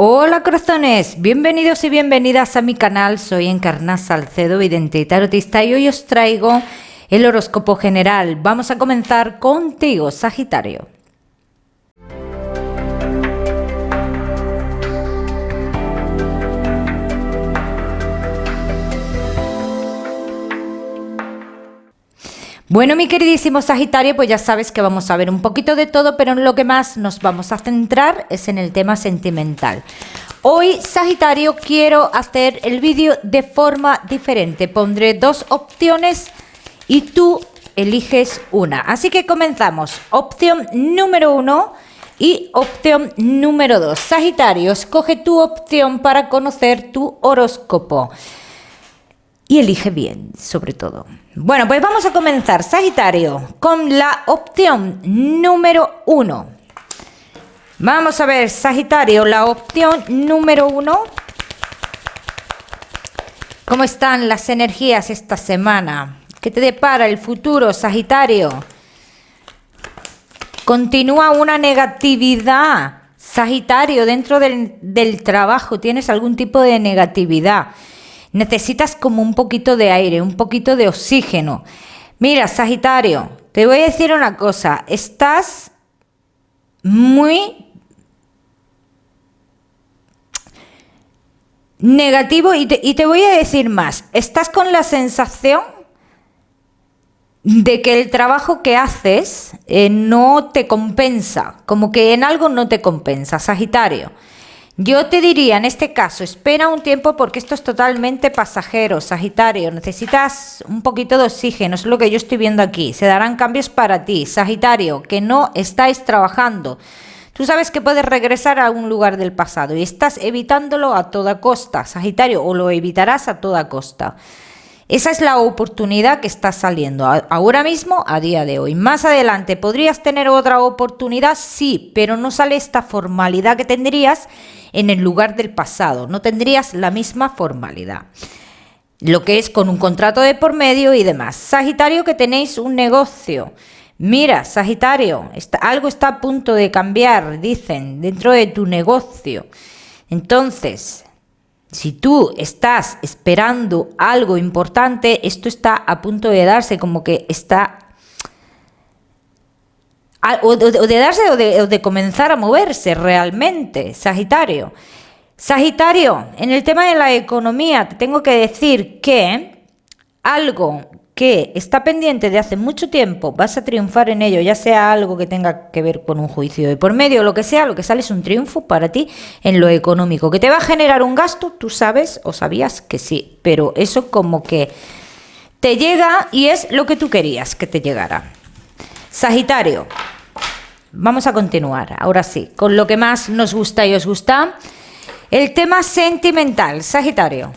Hola corazones, bienvenidos y bienvenidas a mi canal. Soy Encarna Salcedo, vidente y tarotista, y hoy os traigo el horóscopo general. Vamos a comenzar contigo, Sagitario. Bueno, mi queridísimo Sagitario, pues ya sabes que vamos a ver un poquito de todo, pero en lo que más nos vamos a centrar es en el tema sentimental. Hoy, Sagitario, quiero hacer el vídeo de forma diferente. Pondré dos opciones y tú eliges una. Así que comenzamos. Opción número 1 y opción número 2. Sagitario, escoge tu opción para conocer tu horóscopo. Y elige bien, sobre todo. Bueno, pues vamos a comenzar, Sagitario, con la opción número 1. Vamos a ver, Sagitario, la opción número 1. ¿Cómo están las energías esta semana? ¿Qué te depara el futuro, Sagitario? Continúa una negatividad, Sagitario, dentro del trabajo. ¿Tienes algún tipo de negatividad? Necesitas como un poquito de aire, un poquito de oxígeno. Mira, Sagitario, te voy a decir una cosa. Estás muy negativo y te voy a decir más. Estás con la sensación de que el trabajo que haces no te compensa. Como que en algo no te compensa, Sagitario. Yo te diría, en este caso, espera un tiempo porque esto es totalmente pasajero, Sagitario. Necesitas un poquito de oxígeno, es lo que yo estoy viendo aquí. Se darán cambios para ti, Sagitario, que no estáis trabajando. Tú sabes que puedes regresar a un lugar del pasado y estás evitándolo a toda costa, Sagitario, o lo evitarás a toda costa. Esa es la oportunidad que está saliendo ahora mismo, a día de hoy. Más adelante, ¿podrías tener otra oportunidad? Sí, pero no sale esta formalidad que tendrías en el lugar del pasado. No tendrías la misma formalidad. Lo que es con un contrato de por medio y demás. Sagitario, que tenéis un negocio. Mira, Sagitario, algo está a punto de cambiar, dicen, dentro de tu negocio. Entonces, si tú estás esperando algo importante, esto está a punto de darse, como que está... O de darse o de comenzar a moverse realmente, Sagitario. Sagitario, en el tema de la economía, te tengo que decir que algo que está pendiente de hace mucho tiempo, vas a triunfar en ello, ya sea algo que tenga que ver con un juicio de por medio, lo que sea, lo que sale es un triunfo para ti en lo económico. ¿Que te va a generar un gasto? Tú sabes o sabías que sí, pero eso como que te llega y es lo que tú querías que te llegara. Sagitario, vamos a continuar, ahora sí, con lo que más nos gusta y os gusta, el tema sentimental, Sagitario.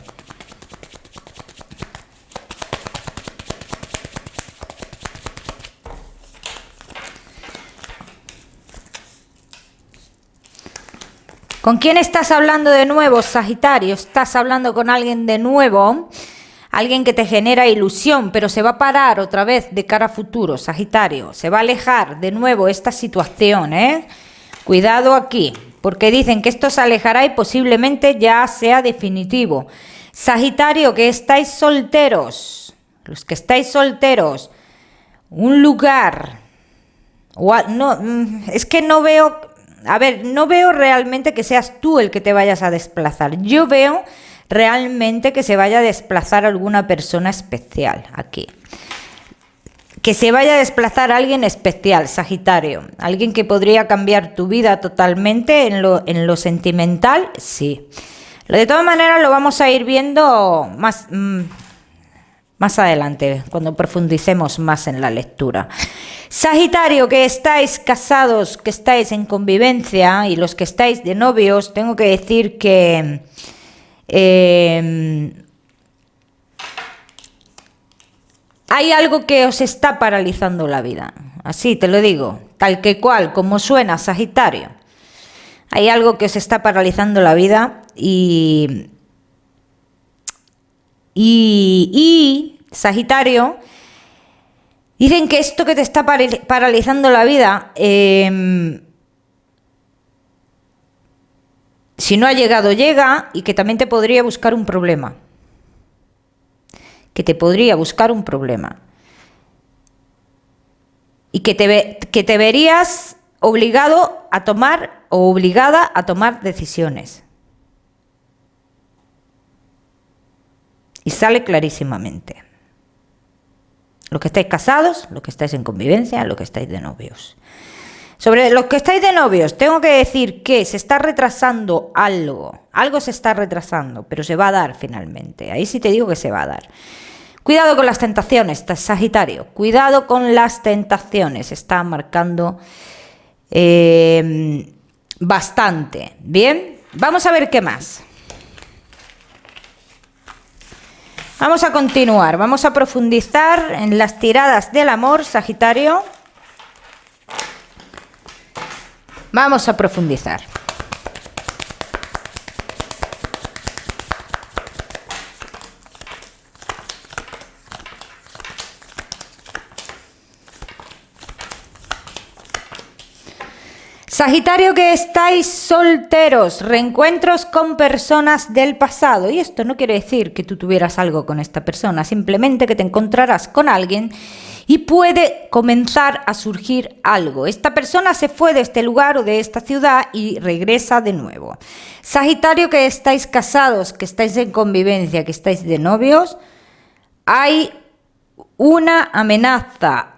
¿Con quién estás hablando de nuevo, Sagitario? Estás hablando con alguien de nuevo, alguien que te genera ilusión, pero se va a parar otra vez de cara a futuro, Sagitario. Se va a alejar de nuevo esta situación, ¿eh? Cuidado aquí, porque dicen que esto se alejará y posiblemente ya sea definitivo. Sagitario, que estáis solteros, los que estáis solteros, un lugar... No, es que no veo... A ver, no veo realmente que seas tú el que te vayas a desplazar. Yo veo realmente que se vaya a desplazar alguna persona especial aquí. Que se vaya a desplazar alguien especial, Sagitario. Alguien que podría cambiar tu vida totalmente en lo sentimental, sí. De todas maneras lo vamos a ir viendo más adelante, cuando profundicemos más en la lectura. Sagitario, que estáis casados, que estáis en convivencia y los que estáis de novios, tengo que decir que hay algo que os está paralizando la vida. Así te lo digo, tal que cual, como suena, Sagitario. Hay algo que os está paralizando la vida y Sagitario, dicen que esto que te está paralizando la vida si no ha llegado, llega, y que también te podría buscar un problema. Que te podría buscar un problema. Y que te verías obligado a tomar o obligada a tomar decisiones. Y sale clarísimamente. Los que estáis casados, los que estáis en convivencia, los que estáis de novios. Sobre los que estáis de novios, tengo que decir que se está retrasando algo. Algo se está retrasando, pero se va a dar finalmente. Ahí sí te digo que se va a dar. Cuidado con las tentaciones, Sagitario. Cuidado con las tentaciones. Está marcando bastante. Bien, vamos a ver qué más. Vamos a continuar, vamos a profundizar en las tiradas del amor, Sagitario. Vamos a profundizar. Sagitario, que estáis solteros, reencuentros con personas del pasado. Y esto no quiere decir que tú tuvieras algo con esta persona, simplemente que te encontrarás con alguien y puede comenzar a surgir algo. Esta persona se fue de este lugar o de esta ciudad y regresa de nuevo. Sagitario, que estáis casados, que estáis en convivencia, que estáis de novios, hay una amenaza.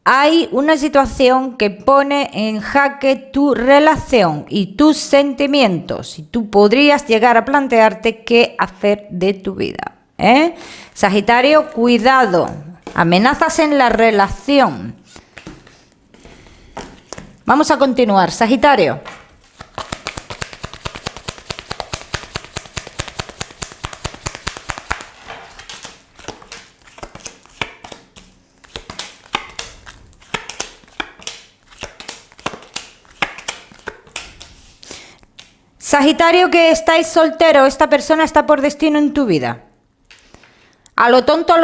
Hay una situación que pone en jaque tu relación y tus sentimientos. Y tú podrías llegar a plantearte qué hacer de tu vida. Sagitario, cuidado. Amenazas en la relación. Vamos a continuar. Sagitario. Sagitario, que estáis soltero, esta persona está por destino en tu vida. A lo tonto,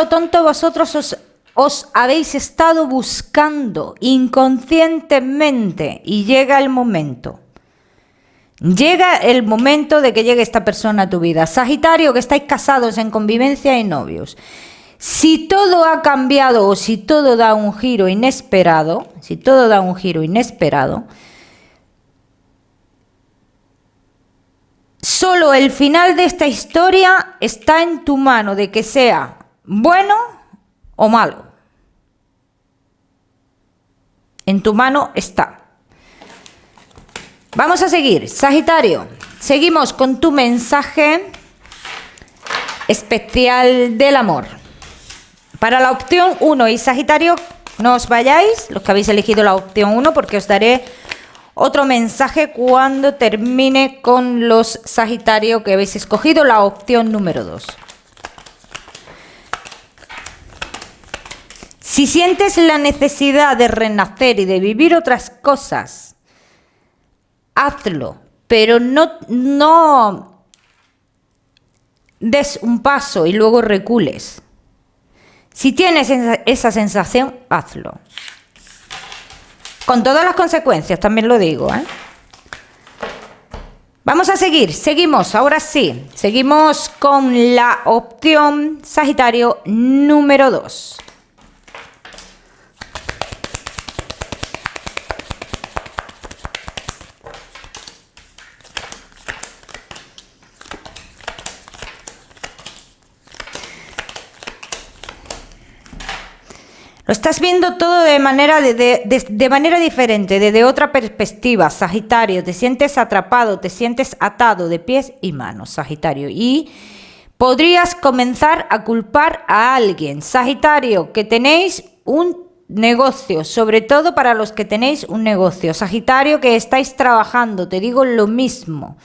vosotros os habéis estado buscando inconscientemente y llega el momento. Llega el momento de que llegue esta persona a tu vida. Sagitario, que estáis casados en convivencia y novios. Si todo ha cambiado o si todo da un giro inesperado, solo el final de esta historia está en tu mano, de que sea bueno o malo. En tu mano está. Vamos a seguir. Sagitario, seguimos con tu mensaje especial del amor. Para la opción 1 y Sagitario, no os vayáis, los que habéis elegido la opción 1, porque os daré otro mensaje cuando termine con los Sagitario que habéis escogido la opción número 2. Si sientes la necesidad de renacer y de vivir otras cosas, hazlo, pero no des un paso y luego recules. Si tienes esa sensación, hazlo. Con todas las consecuencias, también lo digo, Vamos a seguimos, ahora sí. Seguimos con la opción Sagitario número 2. Lo estás viendo todo de manera diferente, desde otra perspectiva, Sagitario. Te sientes atrapado, te sientes atado de pies y manos, Sagitario. Y podrías comenzar a culpar a alguien. Sagitario, que tenéis un negocio, sobre todo para los que tenéis un negocio. Sagitario, que estáis trabajando, te digo lo mismo.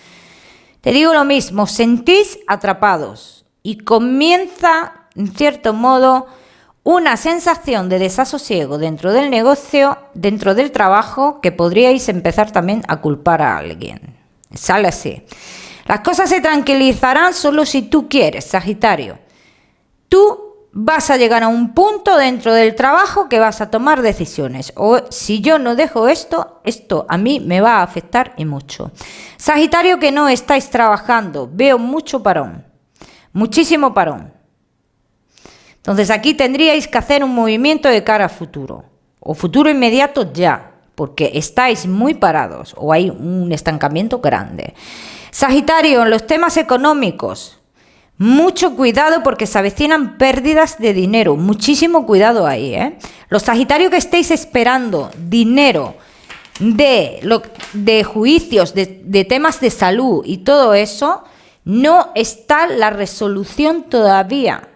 Sentís atrapados y comienza, en cierto modo, una sensación de desasosiego dentro del negocio, dentro del trabajo, que podríais empezar también a culpar a alguien. Sale así. Las cosas se tranquilizarán solo si tú quieres, Sagitario. Tú vas a llegar a un punto dentro del trabajo que vas a tomar decisiones. O si yo no dejo esto, esto a mí me va a afectar y mucho. Sagitario, que no estáis trabajando, veo mucho parón, muchísimo parón. Entonces aquí tendríais que hacer un movimiento de cara a futuro, o futuro inmediato ya, porque estáis muy parados o hay un estancamiento grande. Sagitario, en los temas económicos, mucho cuidado porque se avecinan pérdidas de dinero, muchísimo cuidado ahí, ¿eh? Los Sagitarios que estéis esperando dinero de juicios, de temas de salud y todo eso, no está la resolución todavía.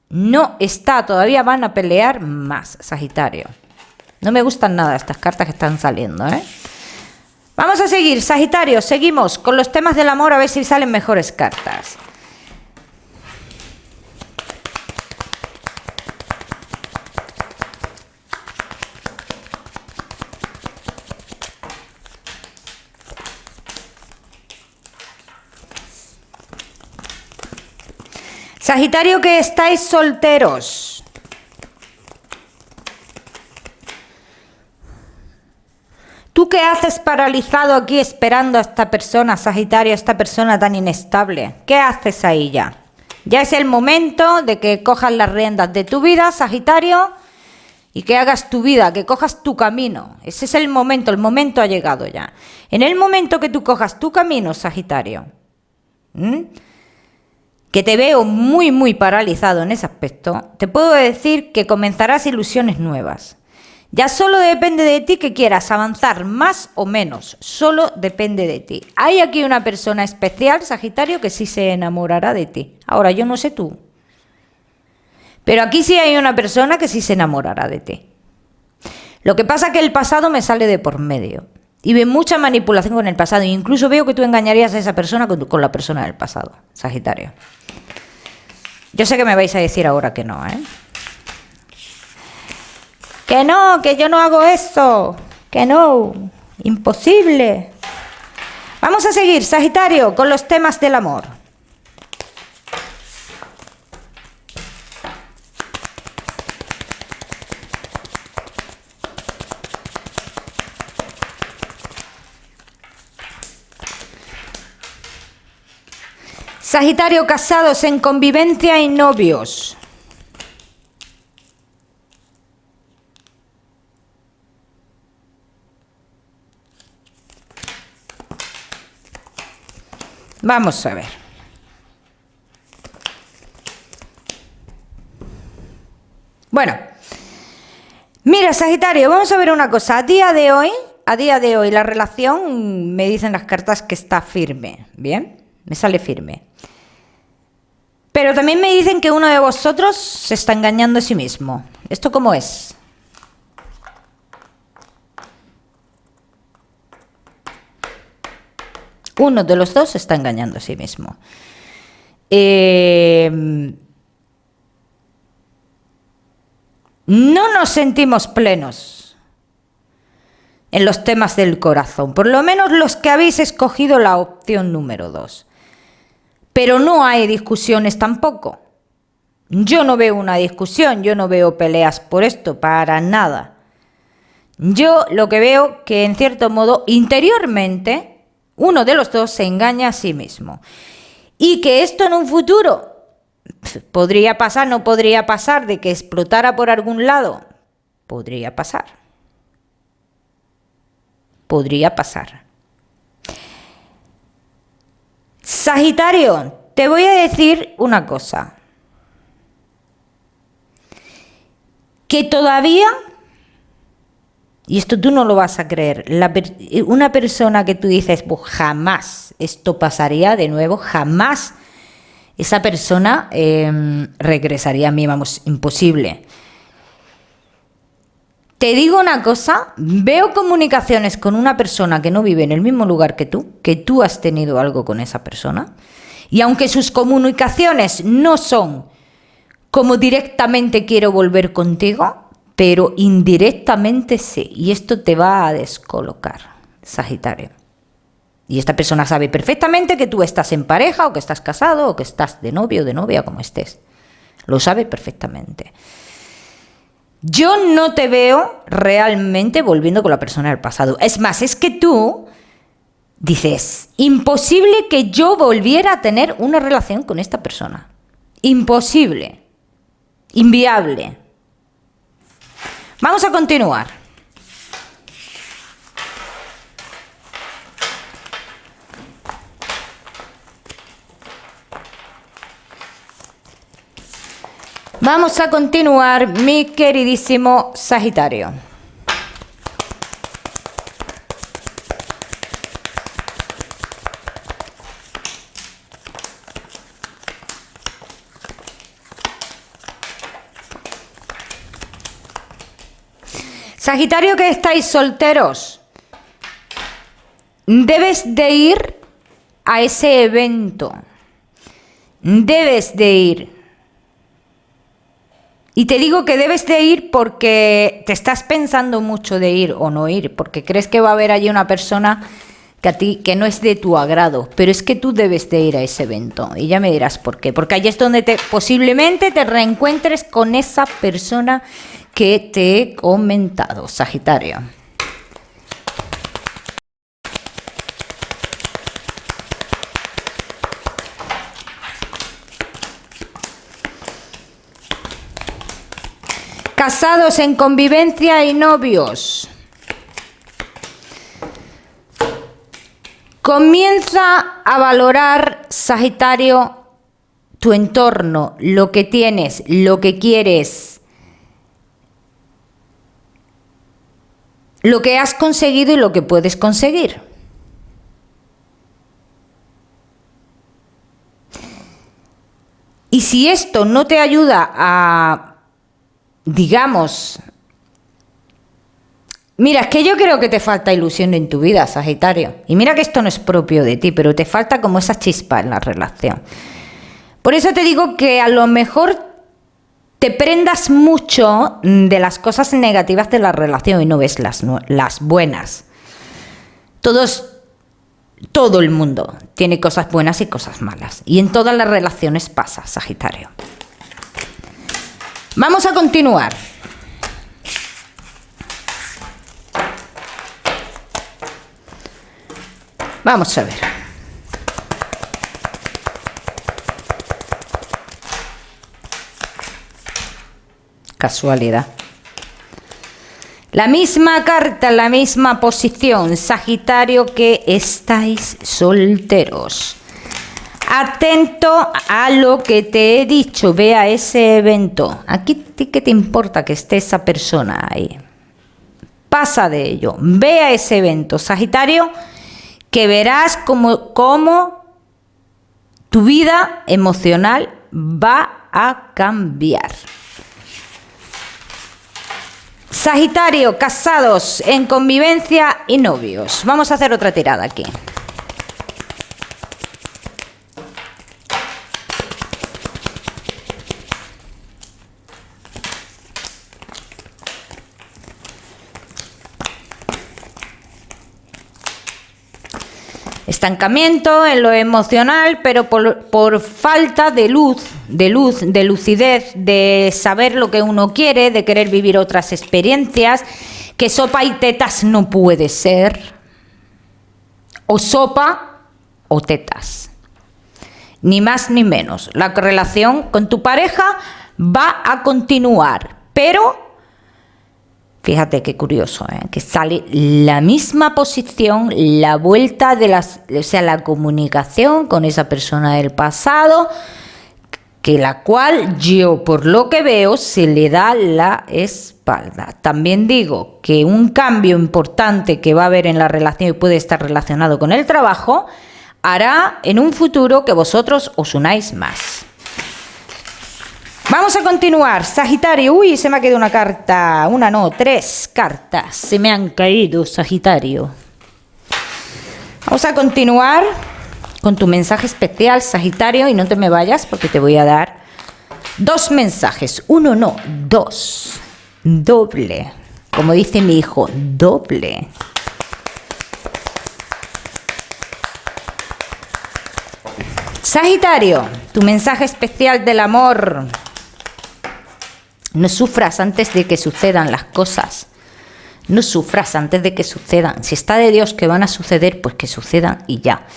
No está, todavía van a pelear más, Sagitario. No me gustan nada estas cartas que están saliendo, ¿eh? Vamos a seguir, Sagitario, seguimos con los temas del amor, a ver si salen mejores cartas. Sagitario, que estáis solteros. ¿Tú qué haces paralizado aquí esperando a esta persona, Sagitario, a esta persona tan inestable? ¿Qué haces ahí ya? Ya es el momento de que cojas las riendas de tu vida, Sagitario, y que hagas tu vida, que cojas tu camino. Ese es el momento ha llegado ya. En el momento que tú cojas tu camino, Sagitario, que te veo muy, muy paralizado en ese aspecto, te puedo decir que comenzarás ilusiones nuevas. Ya solo depende de ti que quieras avanzar más o menos, solo depende de ti. Hay aquí una persona especial, Sagitario, que sí se enamorará de ti. Ahora, yo no sé tú, pero aquí sí hay una persona que sí se enamorará de ti. Lo que pasa es que el pasado me sale de por medio. Y veo mucha manipulación con el pasado. Incluso veo que tú engañarías a esa persona con la persona del pasado, Sagitario. Yo sé que me vais a decir ahora que no, ¿eh? Que no, que yo no hago eso. Que no, imposible. Vamos a seguir, Sagitario, con los temas del amor. Sagitario, casados en convivencia y novios. Vamos a ver. Bueno, mira, Sagitario, vamos a ver una cosa. A día de hoy la relación, me dicen las cartas que está firme, ¿bien? Me sale firme. Pero también me dicen que uno de vosotros se está engañando a sí mismo. ¿Esto cómo es? Uno de los dos se está engañando a sí mismo. No nos sentimos plenos en los temas del corazón. Por lo menos los que habéis escogido la opción número 2. Pero no hay discusiones tampoco. Yo no veo una discusión, yo no veo peleas por esto, para nada. Yo lo que veo que en cierto modo interiormente uno de los dos se engaña a sí mismo. Y que esto en un futuro podría pasar, no podría pasar, de que explotara por algún lado. Podría pasar. Podría pasar. Sagitario, te voy a decir una cosa. Que todavía, y esto tú no lo vas a creer, una persona que tú dices, pues jamás esto pasaría de nuevo, jamás esa persona regresaría a mí, vamos, imposible. Te digo una cosa, veo comunicaciones con una persona que no vive en el mismo lugar que tú has tenido algo con esa persona, y aunque sus comunicaciones no son como directamente quiero volver contigo, pero indirectamente sí, y esto te va a descolocar, Sagitario. Y esta persona sabe perfectamente que tú estás en pareja, o que estás casado, o que estás de novio o de novia, como estés. lo sabe perfectamente. Yo no te veo realmente volviendo con la persona del pasado. Es más, es que tú dices, imposible que yo volviera a tener una relación con esta persona. Imposible. Inviable. Vamos a continuar. Vamos a continuar, mi queridísimo Sagitario. Sagitario, que estáis solteros, debes de ir a ese evento. Debes de ir. Y te digo que debes de ir porque te estás pensando mucho de ir o no ir, porque crees que va a haber allí una persona que a ti que no es de tu agrado, pero es que tú debes de ir a ese evento y ya me dirás por qué, porque allí es donde posiblemente te reencuentres con esa persona que te he comentado, Sagitario. Casados, en convivencia y novios. Comienza a valorar, Sagitario, tu entorno, lo que tienes, lo que quieres, lo que has conseguido y lo que puedes conseguir. Y si esto no te ayuda a, digamos, mira, es que yo creo que te falta ilusión en tu vida, Sagitario. Y mira que esto no es propio de ti, pero te falta como esa chispa en la relación. Por eso te digo que a lo mejor te prendas mucho de las cosas negativas de la relación y no ves las buenas. Todo el mundo tiene cosas buenas y cosas malas. Y en todas las relaciones pasa, Sagitario. Vamos a continuar. Vamos a ver. Casualidad. La misma carta, la misma posición, Sagitario, que estáis solteros. Atento a lo que te he dicho, ve a ese evento. Aquí, ¿qué te importa que esté esa persona ahí? Pasa de ello, ve a ese evento, Sagitario, que verás cómo tu vida emocional va a cambiar. Sagitario, casados, en convivencia y novios. Vamos a hacer otra tirada aquí. Estancamiento en lo emocional, pero por falta de lucidez, de saber lo que uno quiere, de querer vivir otras experiencias, que sopa y tetas no puede ser, o sopa o tetas, ni más ni menos. La relación con tu pareja va a continuar, pero fíjate qué curioso, que sale la misma posición, la vuelta de la comunicación con esa persona del pasado, que la cual yo, por lo que veo, se le da la espalda. También digo que un cambio importante que va a haber en la relación y puede estar relacionado con el trabajo, hará en un futuro que vosotros os unáis más. Vamos a continuar, Sagitario. Uy, se me ha quedado una carta. Una no, 3 cartas se me han caído, Sagitario. Vamos a continuar con tu mensaje especial, Sagitario, y no te me vayas porque te voy a dar 2 mensajes. 1 no, 2. Doble. Como dice mi hijo, doble. Sagitario, tu mensaje especial del amor. No sufras antes de que sucedan las cosas. No sufras antes de que sucedan. Si está de Dios que van a suceder, pues que sucedan y ya.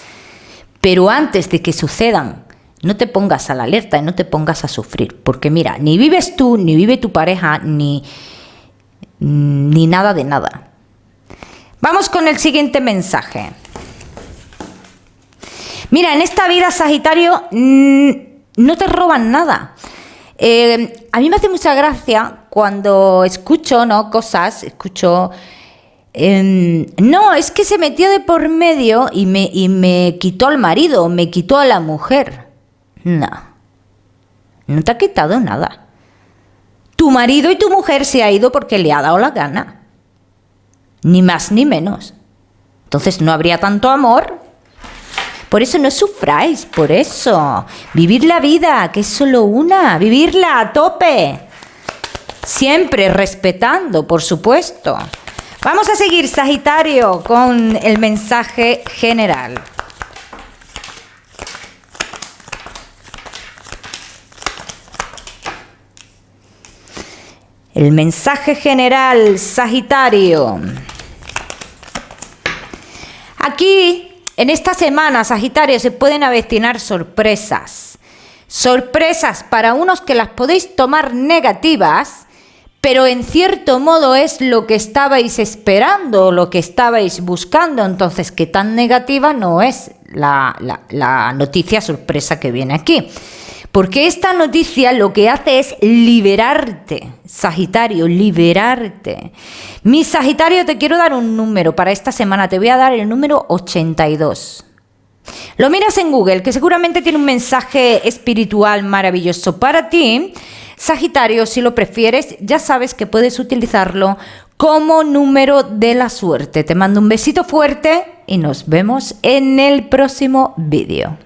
Pero antes de que sucedan, no te pongas a la alerta y no te pongas a sufrir. Porque mira, ni vives tú, ni vive tu pareja, ni nada de nada. Vamos con el siguiente mensaje. Mira, en esta vida, Sagitario, no te roban nada. A mí me hace mucha gracia cuando escucho, ¿no? Cosas, no, es que se metió de por medio y me quitó al marido, me quitó a la mujer. No te ha quitado nada. Tu marido y tu mujer se ha ido porque le ha dado la gana. Ni más ni menos. Entonces no habría tanto amor. Por eso no sufráis, por eso. Vivir la vida, que es solo una. Vivirla a tope. Siempre respetando, por supuesto. Vamos a seguir, Sagitario, con el mensaje general. El mensaje general, Sagitario. Aquí, en esta semana, Sagitario, se pueden avecinar sorpresas. Sorpresas para unos que las podéis tomar negativas, pero en cierto modo es lo que estabais esperando, lo que estabais buscando. Entonces, que tan negativa no es la noticia sorpresa que viene aquí. Porque esta noticia lo que hace es liberarte, Sagitario, liberarte. Mi Sagitario, te quiero dar un número para esta semana. Te voy a dar el número 82. Lo miras en Google, que seguramente tiene un mensaje espiritual maravilloso para ti. Sagitario, si lo prefieres, ya sabes que puedes utilizarlo como número de la suerte. Te mando un besito fuerte y nos vemos en el próximo vídeo.